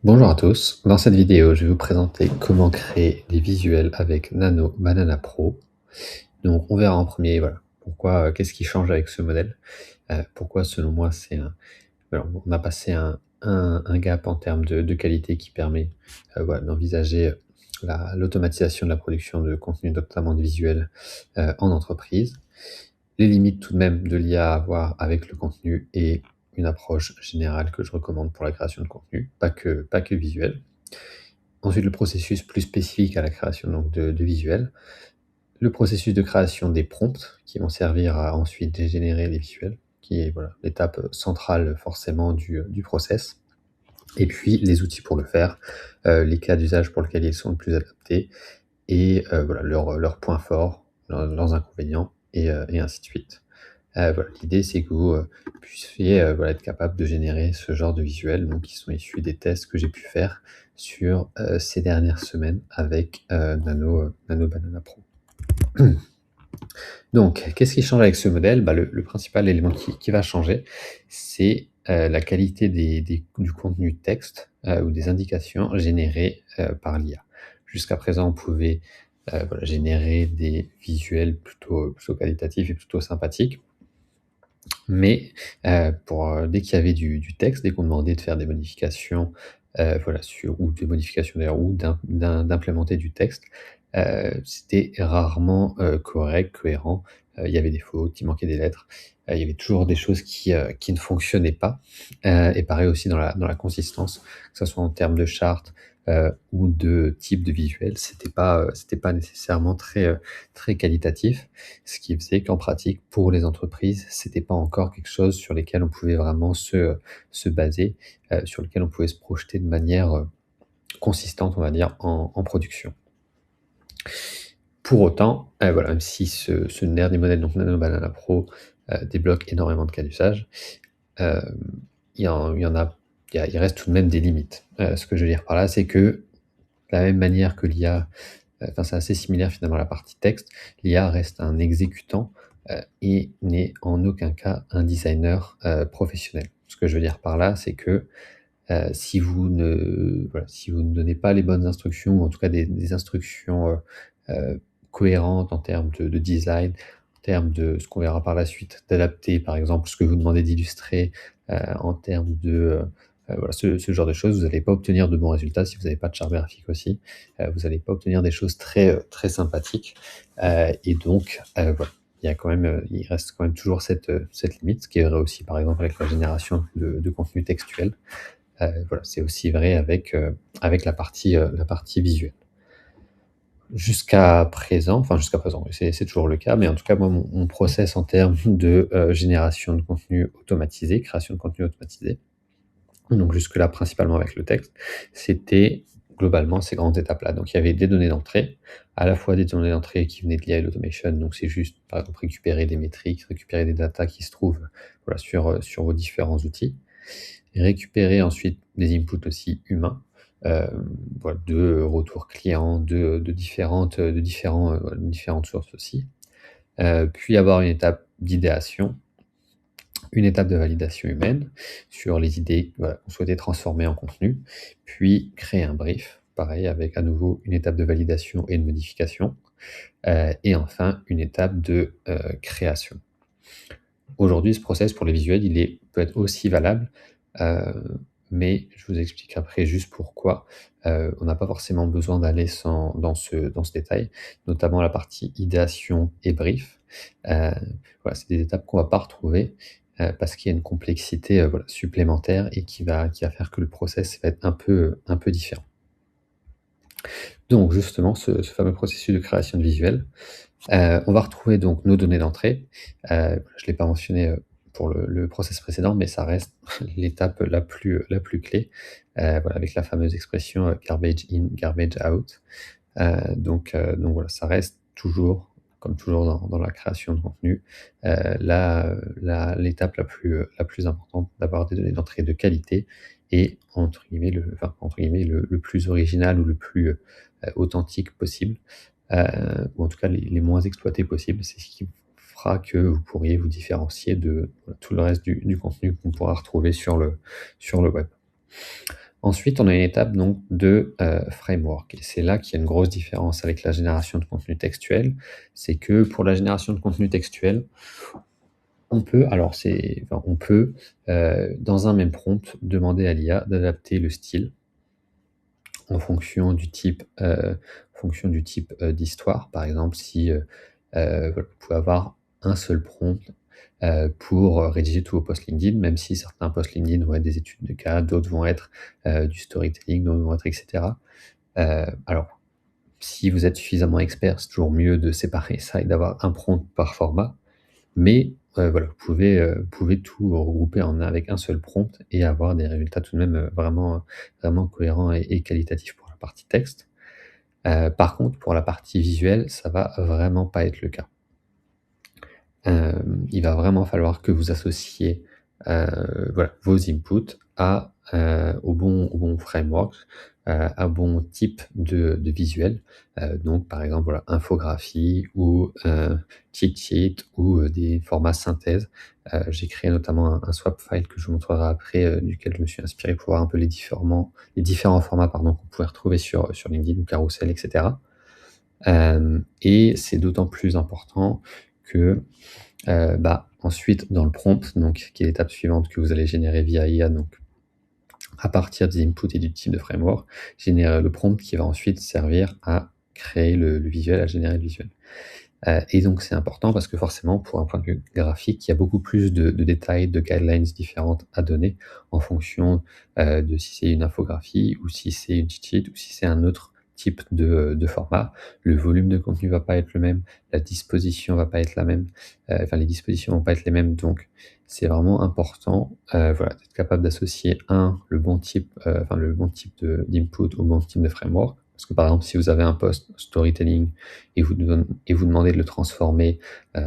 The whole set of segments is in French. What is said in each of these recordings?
Bonjour à tous, dans cette vidéo je vais vous présenter comment créer des visuels avec Nano Banana Pro. Donc on verra en premier voilà, pourquoi, qu'est-ce qui change avec ce modèle, pourquoi selon moi voilà, on a passé un gap en termes de qualité qui permet voilà, d'envisager l'automatisation de la production de contenu, notamment de visuels en entreprise. Les limites tout de même de l'IA à avoir avec le contenu et une approche générale que je recommande pour la création de contenu, pas que visuel. Ensuite, le processus plus spécifique à la création donc de visuels. Le processus de création des prompts qui vont servir à ensuite générer les visuels, qui est voilà, l'étape centrale forcément du process. Et puis les outils pour le faire, les cas d'usage pour lesquels ils sont le plus adaptés et voilà, leurs points forts, leurs inconvénients et ainsi de suite. Voilà, l'idée c'est que vous, puissiez, voilà, être capable de générer ce genre de visuels, donc qui sont issus des tests que j'ai pu faire sur, ces dernières semaines avec, Nano Banana Pro. Donc qu'est-ce qui change avec ce modèle? Bah, le principal élément qui va changer, c'est, la qualité du contenu texte, ou des indications générées, par l'IA. Jusqu'à présent, on pouvait, voilà, générer des visuels plutôt qualitatifs et plutôt sympathiques. Mais, dès qu'il y avait du texte, dès qu'on demandait de faire des modifications, voilà, ou des modifications d'ailleurs ou d'implémenter du texte, c'était rarement, correct, cohérent. Il y avait des fautes, il manquait des lettres, il y avait toujours des choses qui ne fonctionnaient pas. Et pareil aussi dans la consistance, que ce soit en termes de charte, ou de type de visuel, c'était pas nécessairement très qualitatif. Ce qui faisait qu'en pratique, pour les entreprises, c'était pas encore quelque chose sur lesquels on pouvait vraiment se baser, sur lequel on pouvait se projeter de manière, consistante, on va dire, en production. Pour autant, voilà, même si ce dernier modèle, donc Nano Banana Pro, débloque énormément de cas d'usage, hem, il y en a il reste tout de même des limites. Ce que je veux dire par là, c'est que, de la même manière que l'IA. Enfin, c'est assez similaire finalement à la partie texte. L'IA reste un exécutant, et n'est en aucun cas un designer, professionnel. Ce que je veux dire par là, c'est que, si vous ne donnez pas les bonnes instructions ou en tout cas des instructions, cohérentes en termes de design, en termes de ce qu'on verra par la suite, d'adapter par exemple ce que vous demandez d'illustrer, en termes voilà, ce genre de choses, vous n'allez pas obtenir de bons résultats si vous n'avez pas de charte graphique aussi. Vous n'allez pas obtenir des choses très sympathiques, et donc voilà, il reste quand même toujours cette limite, ce qui est vrai aussi par exemple avec la génération de contenu textuel. Voilà, c'est aussi vrai avec la partie visuelle. Jusqu'à présent, oui, c'est toujours le cas, mais en tout cas, moi, mon process en termes de, génération de contenu automatisé, création de contenu automatisé, donc jusque-là, principalement avec le texte, c'était globalement ces grandes étapes-là. Donc il y avait des données d'entrée, à la fois des données d'entrée qui venaient de l'IA et l'automation, donc c'est juste, par exemple, récupérer des métriques, récupérer des datas qui se trouvent, voilà, sur vos différents outils. Récupérer ensuite des inputs aussi humains, voilà, de retours clients, différentes sources aussi. Puis avoir une étape d'idéation, une étape de validation humaine sur les idées, voilà, qu'on souhaitait transformer en contenu, puis créer un brief, pareil avec à nouveau une étape de validation et de modification, et enfin une étape de, création. Aujourd'hui, ce process pour les visuels, peut être aussi valable, mais je vous explique après juste pourquoi, on n'a pas forcément besoin d'aller dans ce détail, notamment la partie idéation et brief. Voilà, c'est des étapes qu'on va pas retrouver, parce qu'il y a une complexité, voilà, supplémentaire et qui va faire que le process va être un peu différent. Donc justement, ce fameux processus de création de visuels, on va retrouver donc nos données d'entrée. Je ne l'ai pas mentionné, pour le process précédent, mais ça reste l'étape la plus clé, voilà, avec la fameuse expression, garbage in, garbage out. Donc voilà, ça reste toujours, comme toujours dans la création de contenu, l'étape la plus importante, d'avoir des données d'entrée de qualité et entre guillemets le plus original ou le plus, authentique possible, ou en tout cas les moins exploités possibles. C'est ce qui fera que vous pourriez vous différencier de, voilà, tout le reste du contenu qu'on pourra retrouver sur le web. Ensuite, on a une étape donc de, framework et c'est là qu'il y a une grosse différence avec la génération de contenu textuel. C'est que pour la génération de contenu textuel, on peut alors c'est enfin on peut, dans un même prompt, demander à l'IA d'adapter le style en fonction du type, d'histoire. Par exemple, si, voilà, vous pouvez avoir un seul prompt, pour, rédiger tous vos posts LinkedIn, même si certains posts LinkedIn vont être des études de cas, d'autres vont être, du storytelling, d'autres vont être et cetera. Alors, si vous êtes suffisamment expert, c'est toujours mieux de séparer ça et d'avoir un prompt par format. Mais, voilà, vous pouvez tout regrouper en avec un seul prompt et avoir des résultats tout de même, vraiment cohérents et qualitatifs pour la partie texte. Par contre, pour la partie visuelle, ça va vraiment pas être le cas. Il va vraiment falloir que vous associez, voilà, vos inputs au bon framework, un bon type de visuel. Donc par exemple, voilà, infographie ou, cheat sheet ou, des formats synthèse. J'ai créé notamment un swap file que je vous montrerai après, duquel je me suis inspiré pour voir un peu les différents formats, pardon, qu'on pouvait retrouver sur LinkedIn ou Carousel et cetera. Et c'est d'autant plus important que, ensuite dans le prompt, donc qui est l'étape suivante que vous allez générer via IA, donc à partir des inputs et du type de framework, générer le prompt qui va ensuite servir à créer le visuel, à générer le visuel. Et donc c'est important parce que forcément pour un point de vue graphique, il y a beaucoup plus de détails, de guidelines différentes à donner en fonction, de si c'est une infographie ou si c'est une cheat sheet ou si c'est un autre type de format. Le volume de contenu va pas être le même, la disposition va pas être la même, enfin les dispositions vont pas être les mêmes, donc c'est vraiment important, voilà, d'être capable d'associer le bon type d'input au bon type de framework. Parce que par exemple, si vous avez un post storytelling et vous demandez de le transformer,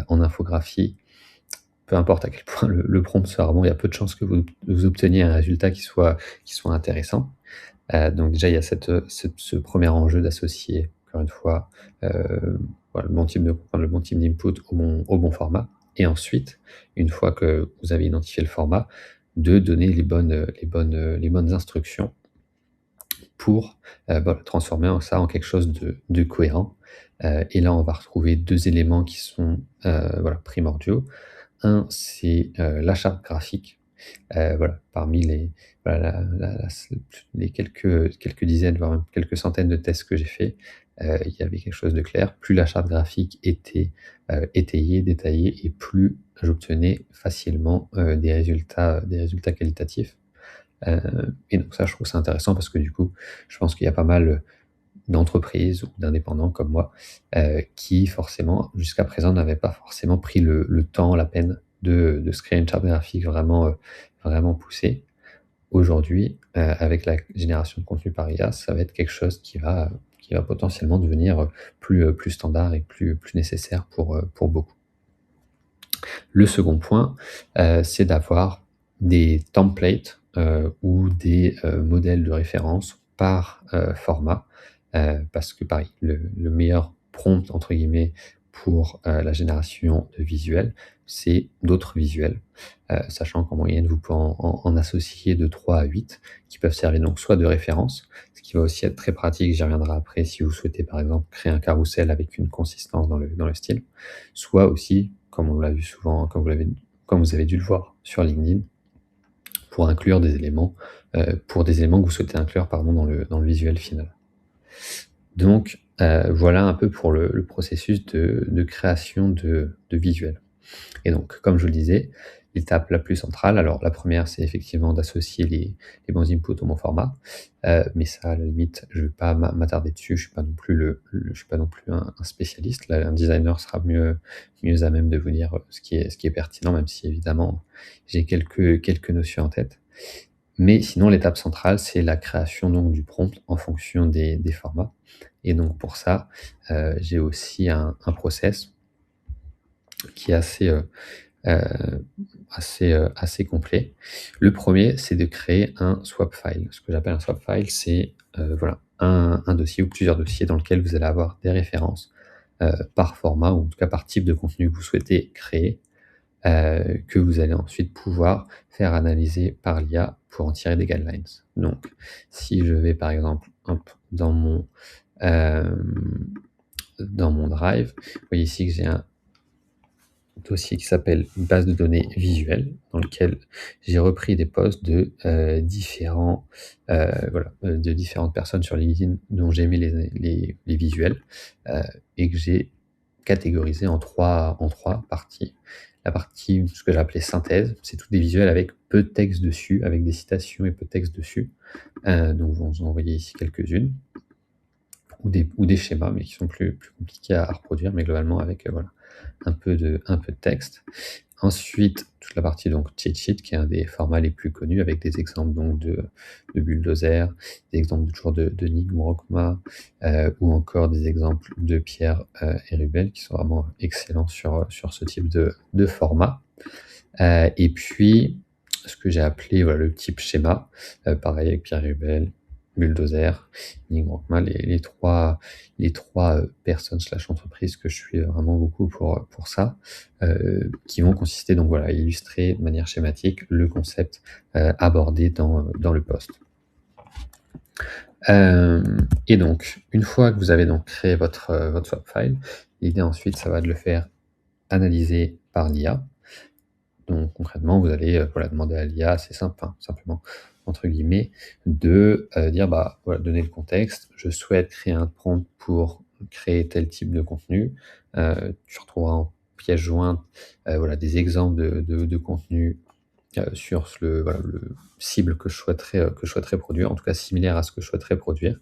en infographie, peu importe à quel point le prompt sera bon, il y a peu de chances que vous obteniez un résultat qui soit intéressant. Donc déjà, il y a ce 1er enjeu d'associer, encore une fois, voilà, le bon type d'input au bon format et ensuite, une fois que vous avez identifié le format, de donner les bonnes instructions pour, transformer ça en quelque chose de cohérent. Et là, on va retrouver 2 éléments qui sont, voilà, primordiaux. Un, c'est, la charte graphique. Voilà, parmi voilà, les quelques dizaines, voire même quelques centaines de tests que j'ai faits, il y avait quelque chose de clair. Plus la charte graphique était, étayée, détaillée et plus j'obtenais facilement, des résultats qualitatifs. Et donc ça, je trouve ça intéressant parce que du coup, je pense qu'il y a pas mal d'entreprises ou d'indépendants comme moi, qui forcément, jusqu'à présent, n'avaient pas forcément pris le temps, la peine de se créer une charte graphique vraiment poussée. Aujourd'hui, avec la génération de contenu par IA, ça va être quelque chose qui va potentiellement devenir, plus standard et plus nécessaire pour beaucoup. Le second point, c'est d'avoir des templates, ou des, modèles de référence par, format, parce que pareil, le meilleur «prompt» entre guillemets pour, la génération de visuels, c'est d'autres visuels, sachant qu'en moyenne, vous pouvez en associer de 3 à 8 qui peuvent servir donc soit de référence, ce qui va aussi être très pratique, j'y reviendrai après, si vous souhaitez par exemple créer un carrousel avec une consistance dans le style, soit aussi, comme on l'a vu souvent, comme vous avez dû le voir sur LinkedIn, pour inclure des éléments, pour des éléments que vous souhaitez inclure, pardon, dans le visuel final. Donc, voilà un peu pour le processus de création de visuels. Et donc, comme je le disais, l'étape la plus centrale, alors la première, c'est effectivement d'associer les bons inputs au bon format, mais ça, à la limite, je ne vais pas m'attarder dessus. Je suis pas non plus je suis pas non plus un spécialiste. Là, un designer sera mieux à même de vous dire, ce qui est pertinent, même si évidemment j'ai quelques notions en tête. Mais sinon, l'étape centrale, c'est la création donc du prompt en fonction des formats et donc pour ça, j'ai aussi un process qui est assez complet. Le premier, c'est de créer un swap file. Ce que j'appelle un swap file, c'est, voilà, un dossier ou plusieurs dossiers dans lequel vous allez avoir des références, par format ou en tout cas par type de contenu que vous souhaitez créer, que vous allez ensuite pouvoir faire analyser par l'IA pour en tirer des guidelines. Donc, si je vais par exemple, hop, dans mon Drive, vous voyez ici que j'ai un dossier qui s'appelle base de données visuelle, dans lequel j'ai repris des posts de de différentes personnes sur LinkedIn dont j'ai aimé les visuels, et que j'ai catégorisé en trois parties. La partie, ce que j'ai appelé synthèse, c'est toutes des visuels avec peu de texte dessus, avec des citations et peu de texte dessus. Donc vous en voyez ici quelques-unes, ou des schémas, mais qui sont plus compliqués à reproduire, mais globalement avec voilà, un peu de texte. Ensuite, toute la partie donc cheat sheet, qui est un des formats les plus connus, avec des exemples donc de Bulldozer, des exemples toujours de Nick Morokma, ou encore des exemples de Pierre et Ruben, qui sont vraiment excellents sur ce type de format. Et puis, ce que j'ai appelé voilà, le type schéma, pareil avec Pierre Ruben, Bulldozer, Nick Morokma, les trois personnes slash entreprises que je suis vraiment beaucoup pour ça, qui vont consister donc voilà, à illustrer de manière schématique le concept abordé dans le post. Et donc, une fois que vous avez donc créé votre swap file, l'idée ensuite, ça va de le faire analyser par l'IA. Donc concrètement, vous allez voilà, demander à l'IA, c'est simple, enfin, simplement, entre guillemets, de dire, bah, voilà, donner le contexte, je souhaite créer un prompt pour créer tel type de contenu. Tu retrouveras en pièce jointe voilà, des exemples de contenu sur voilà, le cible que je souhaiterais produire, en tout cas similaire à ce que je souhaiterais produire.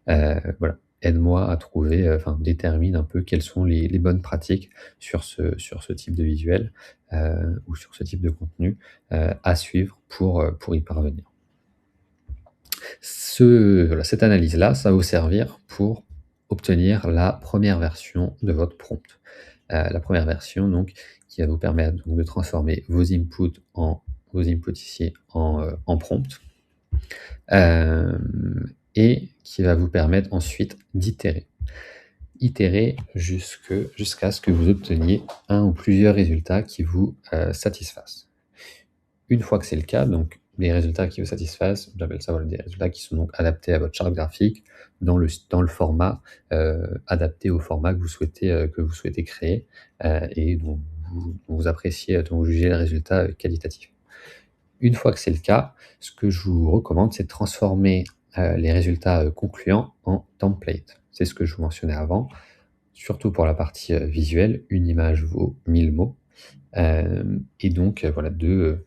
Voilà, aide-moi à trouver, enfin détermine un peu quelles sont les bonnes pratiques sur ce type de visuel, ou sur ce type de contenu, à suivre pour y parvenir. Voilà, cette analyse-là, ça va vous servir pour obtenir la première version de votre prompt. La première version donc qui va vous permettre donc de transformer vos inputs ici en prompt. Et qui va vous permettre ensuite d'itérer. Itérer jusqu'à ce que vous obteniez un ou plusieurs résultats qui vous satisfassent. Une fois que c'est le cas, donc les résultats qui vous satisfassent, j'appelle ça voilà, des résultats qui sont donc adaptés à votre charte graphique, dans le format adapté au format que vous souhaitez créer, et dont vous appréciez, dont vous jugez le résultat qualitatif. Une fois que c'est le cas, ce que je vous recommande, c'est de transformer les résultats concluants en template. C'est ce que je vous mentionnais avant, surtout pour la partie visuelle, une image vaut 1000 mots. Et donc voilà, de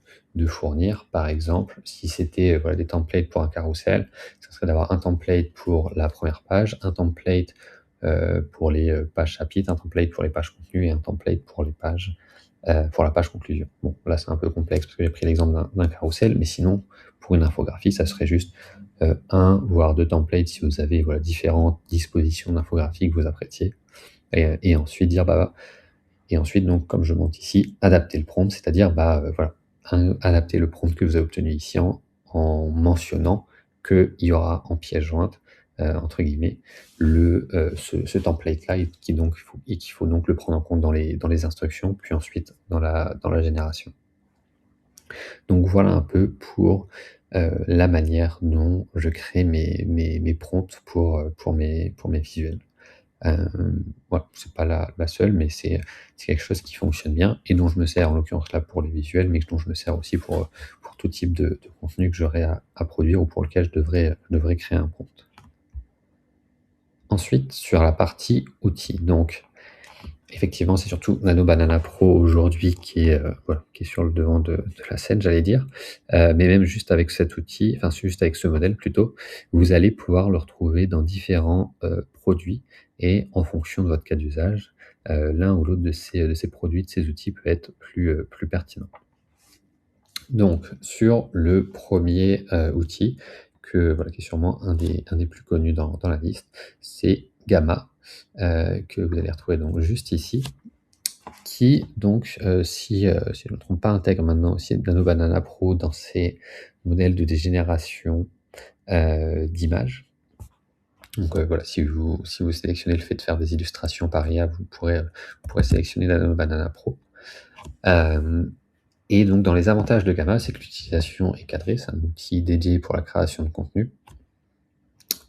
fournir, par exemple, si c'était voilà, des templates pour un carrousel, ça serait d'avoir un template pour la première page, un template pour les pages chapitres, un template pour les pages contenues et un template pour la page conclusion. Bon, là c'est un peu complexe parce que j'ai pris l'exemple d'un carrousel, mais sinon, pour une infographie, ça serait juste un voire deux templates si vous avez voilà, différentes dispositions d'infographie que vous appréciez. Et ensuite dire, et ensuite, donc, comme je montre ici, adapter le prompt, c'est-à-dire voilà, adapter le prompt que vous avez obtenu ici en mentionnant qu'il y aura en pièce jointe, entre guillemets, ce template-là, et qu'il faut donc le prendre en compte dans les instructions, puis ensuite dans la génération. Donc voilà un peu pour la manière dont je crée mes prompts pour mes visuels. Voilà, c'est pas la seule, mais c'est quelque chose qui fonctionne bien et dont je me sers, en l'occurrence là pour les visuels, mais dont je me sers aussi pour tout type de contenu que j'aurai à produire ou pour lequel je devrais créer un prompt. Ensuite, sur la partie outils, donc effectivement, c'est surtout Nano Banana Pro aujourd'hui qui est sur le devant de la scène, j'allais dire. Mais même juste avec cet outil, enfin juste avec ce modèle plutôt, vous allez pouvoir le retrouver dans différents produits et en fonction de votre cas d'usage, l'un ou l'autre de ces produits, de ces outils peut être plus pertinent. Donc sur le premier outil qui est sûrement un des plus connus dans la liste, c'est Gamma, que vous allez retrouver donc juste ici, qui donc, si je ne me trompe pas, intègre maintenant aussi Nano Banana Pro dans ses modèles de dégénération d'images. Donc voilà, si vous sélectionnez le fait de faire des illustrations par IA, vous pourrez sélectionner Nano Banana Pro. Hem et donc dans les avantages de Gamma, c'est que l'utilisation est cadrée, c'est un outil dédié pour la création de contenu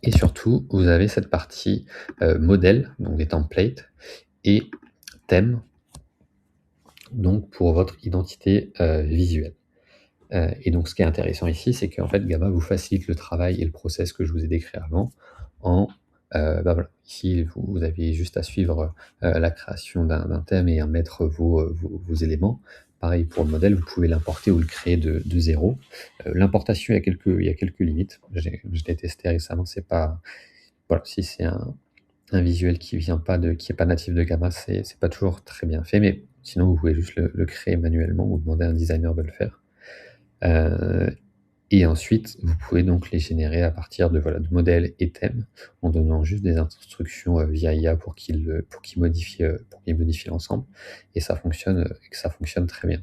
et surtout, vous avez cette partie, modèle, donc des templates et thèmes, donc pour votre identité, visuelle. Et donc ce qui est intéressant ici, c'est qu'en fait Gamma vous facilite le travail et le process que je vous ai décrit avant en, voilà, ici vous avez juste à suivre, la création d'un thème et à mettre vos éléments. Pareil pour le modèle, vous pouvez l'importer ou le créer de 0. L'importation, il y a quelques limites. Je l'ai testé récemment, c'est pas voilà, si c'est un visuel qui est pas natif de Gamma, c'est pas toujours très bien fait, mais sinon vous pouvez juste le créer manuellement ou demander à un designer de le faire. Heu et ensuite, vous pouvez donc les générer à partir de, voilà, de modèles et thèmes, en donnant juste des instructions, via IA pour qu'ils modifient l'ensemble et que ça fonctionne très bien.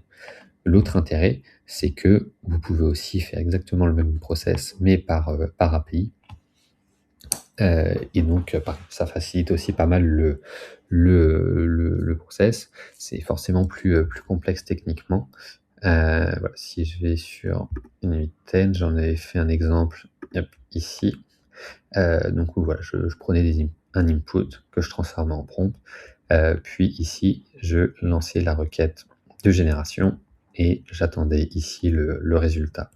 L'autre intérêt, c'est que vous pouvez aussi faire exactement le même process, mais par API, et donc, ça facilite aussi pas mal le process. C'est forcément plus complexe techniquement. Voilà, si je vais sur une 810, j'en avais fait un exemple, hop, ici. Donc voilà, je prenais un input que je transformais en prompt, puis ici, je lançais la requête de génération et j'attendais ici le résultat.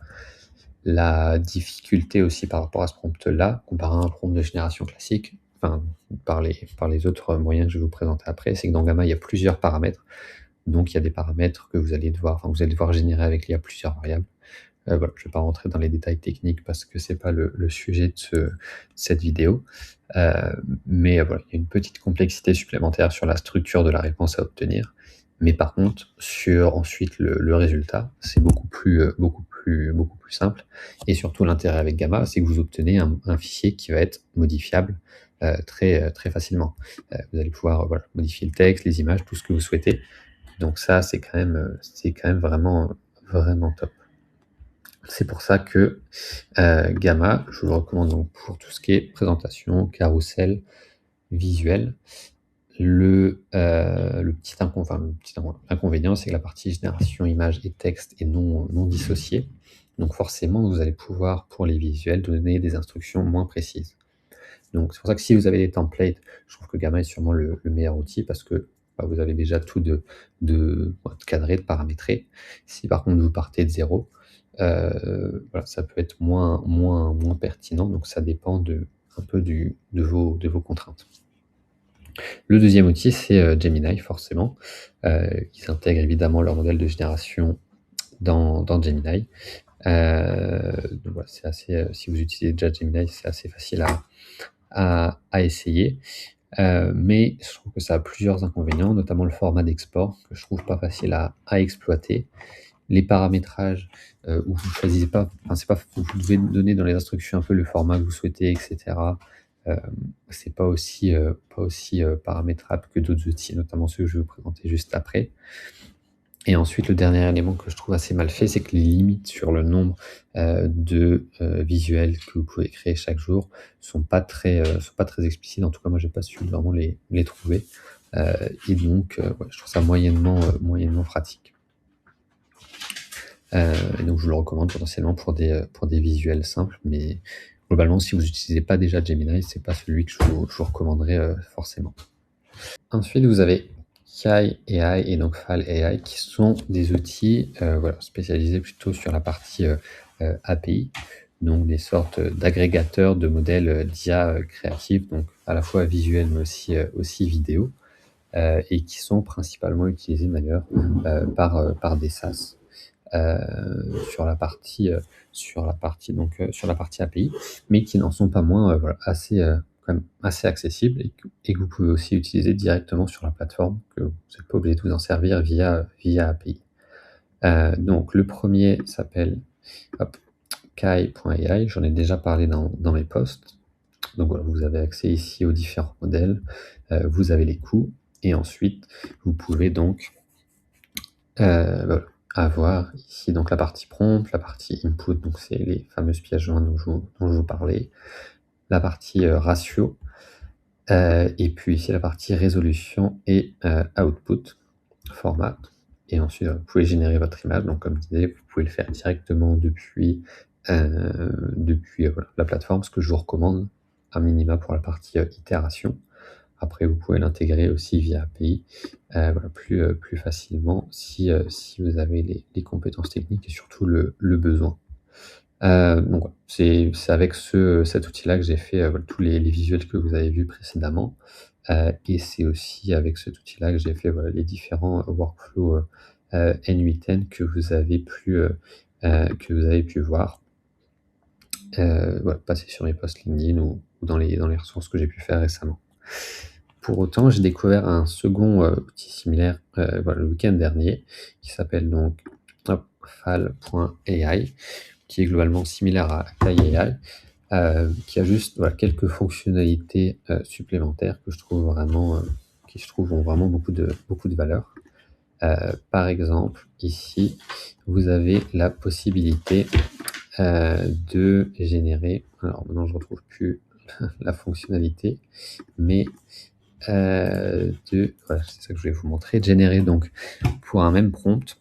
La difficulté aussi par rapport à ce prompt-là, comparé à un prompt de génération classique, enfin, par les autres moyens que je vais vous présenter après, c'est que dans Gamma, il y a plusieurs paramètres. Donc il y a des paramètres que vous allez devoir générer avec l'IA plusieurs variables. Voilà, je ne vais pas rentrer dans les détails techniques parce que c'est pas le sujet de cette vidéo. Heu, mais voilà, il y a une petite complexité supplémentaire sur la structure de la réponse à obtenir. Mais par contre, sur ensuite le résultat, c'est beaucoup plus simple et surtout l'intérêt avec Gamma, c'est que vous obtenez un fichier qui va être modifiable, très facilement. Vous allez pouvoir, voilà, modifier le texte, les images, tout ce que vous souhaitez. Donc ça, c'est quand même vraiment top. C'est pour ça que, Gamma, je vous le recommande donc pour tout ce qui est présentation, carrousel, visuel. Le petit inconvénient, c'est que la partie génération images et texte est non dissociée. Donc forcément, vous allez pouvoir, pour les visuels, donner des instructions moins précises. Donc c'est pour ça que si vous avez des templates, je trouve que Gamma est sûrement le meilleur outil parce que, bah, vous avez déjà tout de cadré, de paramétré. Si par contre vous partez de 0, voilà, ça peut être moins pertinent, donc ça dépend un peu de vos contraintes. Le deuxième outil, c'est, Gemini forcément, ils intègrent évidemment leur modèle de génération dans Gemini. Donc voilà, c'est assez, si vous utilisez déjà Gemini, c'est assez facile à essayer. Mais je trouve que ça a plusieurs inconvénients, notamment le format d'export que je trouve pas facile à exploiter. Les paramétrages, où vous choisissez pas, enfin c'est pas, vous devez donner dans les instructions un peu le format que vous souhaitez et cetera. Hem, c'est pas aussi paramétrable que d'autres outils, notamment ceux que je vais vous présenter juste après. Et ensuite, le dernier élément que je trouve assez mal fait, c'est que les limites sur le nombre, visuels que vous pouvez créer chaque jour sont pas très explicites. En tout cas, moi, j'ai pas su vraiment les trouver, et donc ouais, je trouve ça moyennement pratique. Et donc je vous le recommande potentiellement pour des visuels simples, mais globalement, si vous n'utilisez pas déjà Gemini, c'est pas celui que je vous recommanderais, forcément. Ensuite, vous avez Kai AI et donc Fal AI qui sont des outils, voilà, spécialisés plutôt sur la partie, API, donc des sortes d'agrégateurs de modèles, d'IA, créatifs, donc à la fois visuels mais aussi vidéo, et qui sont principalement utilisés d'ailleurs, par des SaaS, sur la partie API, mais qui n'en sont pas moins, voilà, quand même assez accessibles et que vous pouvez aussi utiliser directement sur la plateforme, que vous n'êtes pas obligé de vous en servir via API. Donc le premier s'appelle, hop, Kai.ai, j'en ai déjà parlé dans mes posts. Donc voilà, vous avez accès ici aux différents modèles, vous avez les coûts et ensuite vous pouvez donc, voilà, avoir ici donc la partie prompt, la partie input, donc c'est les fameuses pièces jointes dont je vous parlais, la partie, ratio, et puis ici la partie résolution et output, format. et ensuite, vous pouvez générer votre image. Donc comme je disais, vous pouvez le faire directement depuis voilà, la plateforme, ce que je vous recommande à minima pour la partie, itération. Après, vous pouvez l'intégrer aussi via API, voilà, plus facilement si vous avez les compétences techniques et surtout le besoin. Donc voilà, c'est avec cet outil-là que j'ai fait, voilà, tous les visuels que vous avez vus précédemment, et c'est aussi avec cet outil-là que j'ai fait, voilà, les différents workflows, N8N que vous avez pu voir. Voilà, passer sur mes posts LinkedIn ou dans les ressources que j'ai pu faire récemment. Pour autant, j'ai découvert un second, outil similaire, voilà, le week-end dernier, qui s'appelle donc Fal.ai, qui est globalement similaire à Kai AI, qui a juste, voilà, quelques fonctionnalités, supplémentaires que je trouve vraiment, qui je trouve ont vraiment beaucoup de valeur. Par exemple, ici, vous avez la possibilité, de générer, alors maintenant je retrouve plus la fonctionnalité, mais voilà, c'est ça que je voulais vous montrer, de générer donc pour un même prompt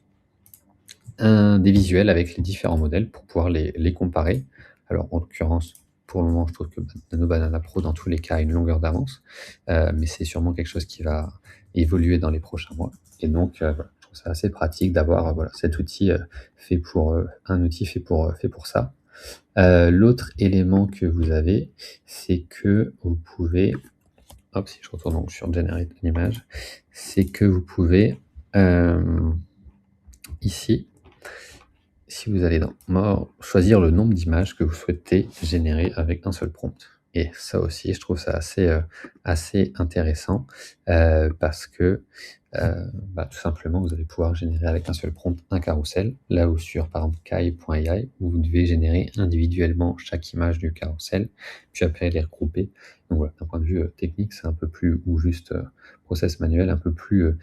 des visuels avec les différents modèles pour pouvoir les comparer. Alors en l'occurrence, pour le moment, je trouve que Nano Banana Pro dans tous les cas a une longueur d'avance, mais c'est sûrement quelque chose qui va évoluer dans les prochains mois. Et donc voilà, je trouve ça assez pratique d'avoir voilà, cet outil fait pour un outil fait pour ça. L'autre élément que vous avez, c'est que vous pouvez, hop, si je retourne donc sur Generate an image, c'est que vous pouvez ici, si vous allez dans More, choisir le nombre d'images que vous souhaitez générer avec un seul prompt. Et ça aussi, je trouve ça assez intéressant parce que tout simplement, vous allez pouvoir générer avec un seul prompt un carrousel, là où sur, par exemple, Kai.ai, où vous devez générer individuellement chaque image du carrousel, puis après les regrouper. Donc voilà, d'un point de vue technique, c'est un peu plus, ou juste process manuel, un peu plus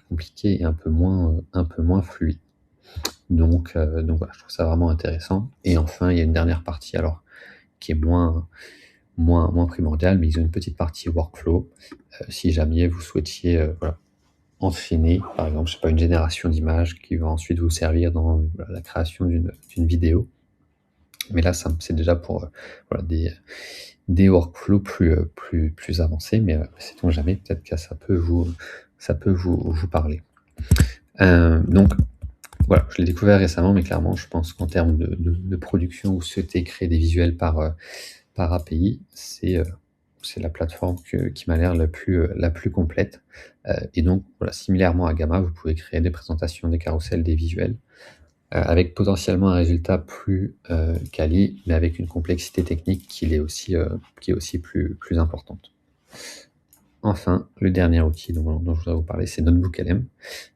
compliqué et un peu moins fluide. Donc voilà, je trouve ça vraiment intéressant. Et enfin, il y a une dernière partie, alors qui est moins primordiale, mais ils ont une petite partie workflow. Si jamais vous souhaitiez voilà, enchaîner, par exemple, je sais pas, une génération d'images qui va ensuite vous servir dans voilà, la création d'une vidéo. Mais là, c'est déjà pour voilà, des workflows plus avancés, mais sait-on jamais, peut-être que ça peut vous parler. Donc voilà, je l'ai découvert récemment, mais clairement, je pense qu'en termes de production, vous souhaitez créer des visuels par API, c'est la plateforme qui m'a l'air la plus complète. Et donc, voilà, similairement à Gamma, vous pouvez créer des présentations, des carousels, des visuels, avec potentiellement un résultat plus quali, mais avec une complexité technique qui est aussi plus importante. Enfin, le dernier outil dont je voudrais vous parler, c'est NotebookLM.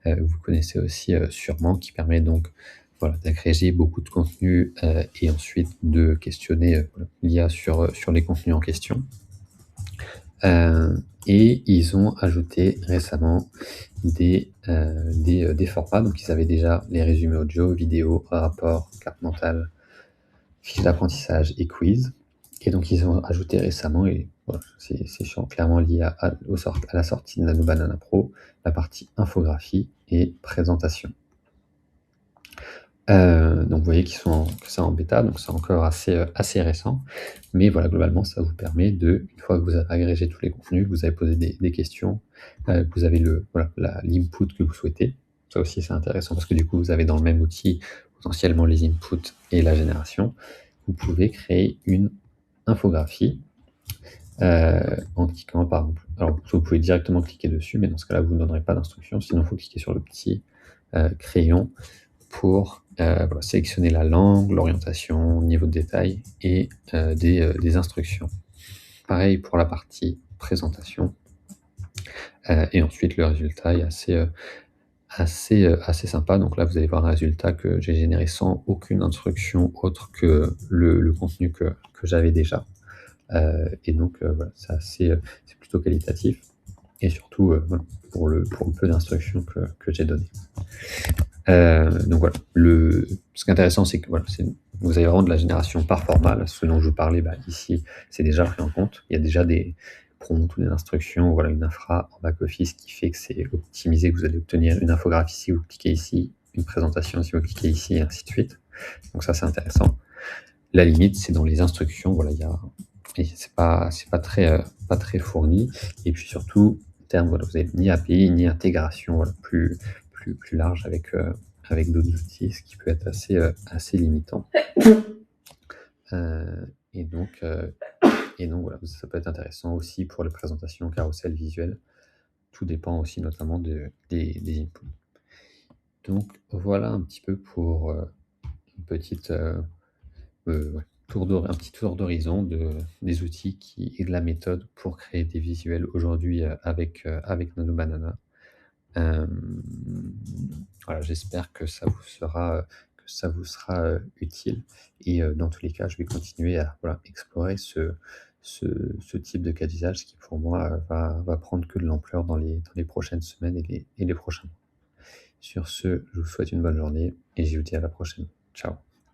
Vous connaissez aussi sûrement, qui permet donc voilà, d'agréger beaucoup de contenu et ensuite de questionner l'IA sur les contenus en question. Et ils ont ajouté récemment des formats. Donc ils avaient déjà les résumés audio, vidéo, rapports, carte mentale, fiches d'apprentissage et quiz. Et donc ils ont ajouté récemment, et voilà, c'est clairement lié à la sortie de Nano Banana Pro, la partie infographie et présentation. Donc vous voyez que c'est en bêta, donc c'est encore assez récent. Mais voilà, globalement, ça vous permet une fois que vous avez agrégé tous les contenus, que vous avez posé des questions, que vous avez l'input que vous souhaitez. Ça aussi, c'est intéressant parce que du coup, vous avez dans le même outil potentiellement les inputs et la génération. Vous pouvez créer une infographie en cliquant par exemple. Alors, vous pouvez directement cliquer dessus, mais dans ce cas-là, vous ne donnerez pas d'instruction. Sinon, il faut cliquer sur le petit crayon pour voilà, sélectionner la langue, l'orientation, niveau de détail et des instructions. Pareil pour la partie présentation. Et ensuite, le résultat est assez sympa. Donc là, vous allez voir un résultat que j'ai généré sans aucune instruction autre que le contenu que j'avais déjà. Et donc, voilà, c'est plutôt qualitatif. Et surtout, voilà, pour le peu d'instructions que j'ai donné. Donc voilà, ce qui est intéressant, c'est que voilà, vous avez vraiment de la génération par format. Là, ce dont je vous parlais, ici, c'est déjà pris en compte. Il y a déjà prompt ou des instructions, voilà, une infra en back office qui fait que c'est optimisé, que vous allez obtenir une infographie si vous cliquez ici, une présentation si vous cliquez ici et ainsi de suite. Donc ça, c'est intéressant. La limite, c'est dans les instructions, voilà, c'est pas très fourni et puis surtout, en termes, voilà, vous avez ni API ni intégration, voilà, plus large avec d'autres outils, ce qui peut être assez limitant. Et donc voilà, ça peut être intéressant aussi pour les présentations carousel visuel. Tout dépend aussi notamment des inputs. Donc voilà un petit peu pour, une petite, ouais, un petit tour d'horizon des outils et de la méthode pour créer des visuels aujourd'hui, avec Nano Banana. Voilà, j'espère que ça vous sera, utile et dans tous les cas, je vais continuer à, voilà, explorer ce type de cas d'usage qui pour moi, va prendre que de l'ampleur dans les prochaines semaines et les prochains mois. Sur ce, je vous souhaite une bonne journée et je vous dis à la prochaine. Ciao.